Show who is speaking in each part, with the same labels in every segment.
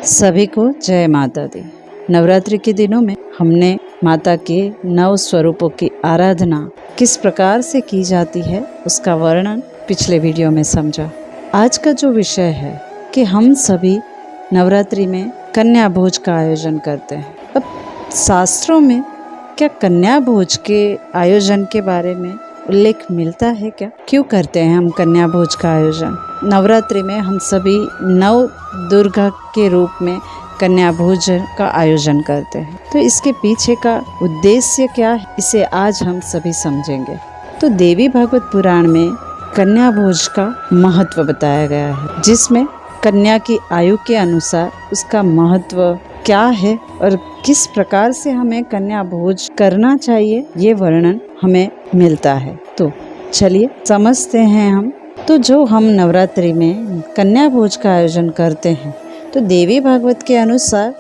Speaker 1: सभी को जय माता दी। नवरात्रि के दिनों में हमने माता के 9 स्वरूपों की आराधना किस प्रकार से की जाती है उसका वर्णन पिछले वीडियो में समझा। आज का जो विषय है कि हम सभी नवरात्रि में कन्या भोज का आयोजन करते हैं। अब शास्त्रों में क्या कन्या भोज के आयोजन के बारे में उल्लेख मिलता है क्या? क्यों करते हैं हम कन्या भोज का आयोजन? नवरात्रि में हम सभी 9 दुर्गा के रूप में कन्या भोज का आयोजन करते हैं। तो इसके पीछे का उद्देश्य क्या है, इसे आज हम सभी समझेंगे। तो देवी भागवत पुराण में कन्या भोज का महत्व बताया गया है, जिसमें कन्या की आयु के अनुसार उसका महत्व क्या है और किस प्रकार से हमें कन्या भोज करना चाहिए, ये वर्णन हमें मिलता है। तो चलिए समझते हैं हम। तो जो हम नवरात्रि में कन्या भोज का आयोजन करते हैं, तो देवी भागवत के अनुसार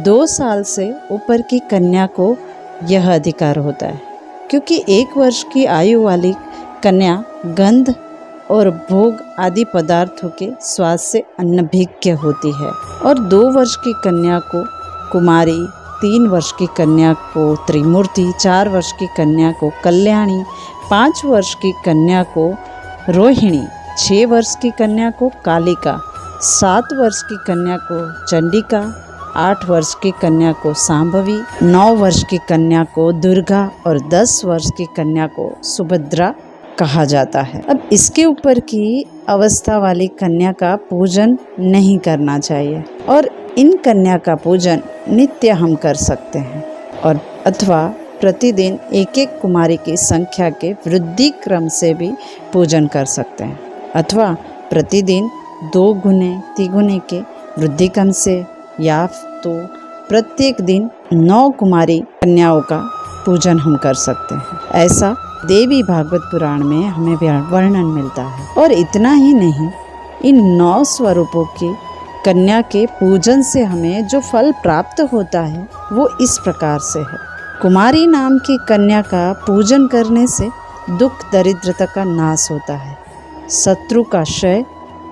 Speaker 1: 2 साल से ऊपर की कन्या को यह अधिकार होता है, क्योंकि 1 वर्ष की आयु वाली कन्या गंध और भोग आदि पदार्थों के स्वाद से अनभिज्ञ होती है, और 2 वर्ष की कन्या को कुमारी, 3 वर्ष की कन्या को त्रिमूर्ति, 4 वर्ष की कन्या को कल्याणी, 5 वर्ष की कन्या को रोहिणी, 6 वर्ष की कन्या को कालिका, 7 वर्ष की कन्या को चंडिका, 8 वर्ष की कन्या को सांभवी, 9 वर्ष की कन्या को दुर्गा और 10 वर्ष की कन्या को सुभद्रा कहा जाता है। अब इसके ऊपर की अवस्था वाली कन्या का पूजन नहीं करना चाहिए, और इन कन्या का पूजन नित्य हम कर सकते हैं, और अथवा प्रतिदिन एक एक कुमारी की संख्या के वृद्धि क्रम से भी पूजन कर सकते हैं, अथवा प्रतिदिन 2 गुने 3 गुने के वृद्धि क्रम से, या तो प्रत्येक दिन 9 कुमारी कन्याओं का पूजन हम कर सकते हैं। ऐसा देवी भागवत पुराण में हमें वर्णन मिलता है। और इतना ही नहीं, इन 9 स्वरूपों की कन्या के पूजन से हमें जो फल प्राप्त होता है वो इस प्रकार से है। कुमारी नाम की कन्या का पूजन करने से दुख दरिद्रता का नाश होता है, शत्रु का क्षय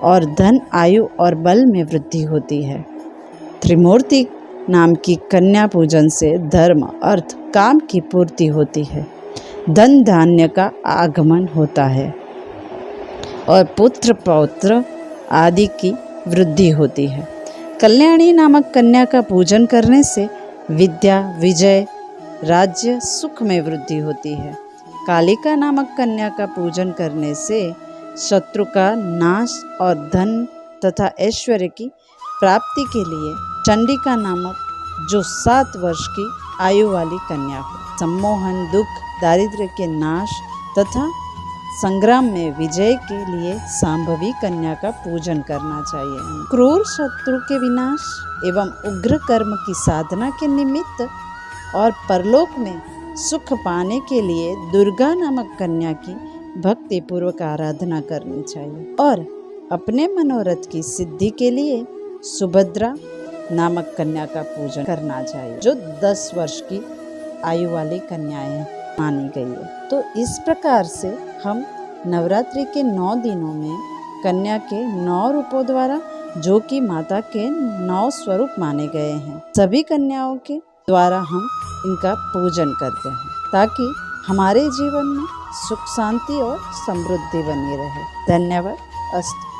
Speaker 1: और धन, आयु और बल में वृद्धि होती है। त्रिमूर्ति नाम की कन्या पूजन से धर्म, अर्थ, काम की पूर्ति होती है, धन धान्य का आगमन होता है, और पुत्र पौत्र आदि की वृद्धि होती है। कल्याणी नामक कन्या का पूजन करने से विद्या, विजय, राज्य, सुख में वृद्धि होती है। कालिका नामक कन्या का पूजन करने से शत्रु का नाश और धन तथा ऐश्वर्य की प्राप्ति के लिए चंडिका नामक जो 7 वर्ष की आयु वाली कन्या हो, सम्मोहन, दुख, दारिद्र्य के नाश तथा संग्राम में विजय के लिए सांभवी कन्या का पूजन करना चाहिए। क्रूर शत्रु के विनाश एवं उग्र कर्म की साधना के निमित्त और परलोक में सुख पाने के लिए दुर्गा नामक कन्या की भक्ति पूर्वक आराधना करनी चाहिए, और अपने मनोरथ की सिद्धि के लिए सुभद्रा नामक कन्या का पूजन करना चाहिए, जो 10 वर्ष की आयु वाली कन्याएं मानी गई है। तो इस प्रकार से हम नवरात्रि के 9 दिनों में कन्या के 9 रूपों द्वारा, जो कि माता के 9 स्वरूप माने गए हैं, सभी कन्याओं के द्वारा हम इनका पूजन करते हैं, ताकि हमारे जीवन में सुख, शांति और समृद्धि बनी रहे। धन्यवाद। अस्तु।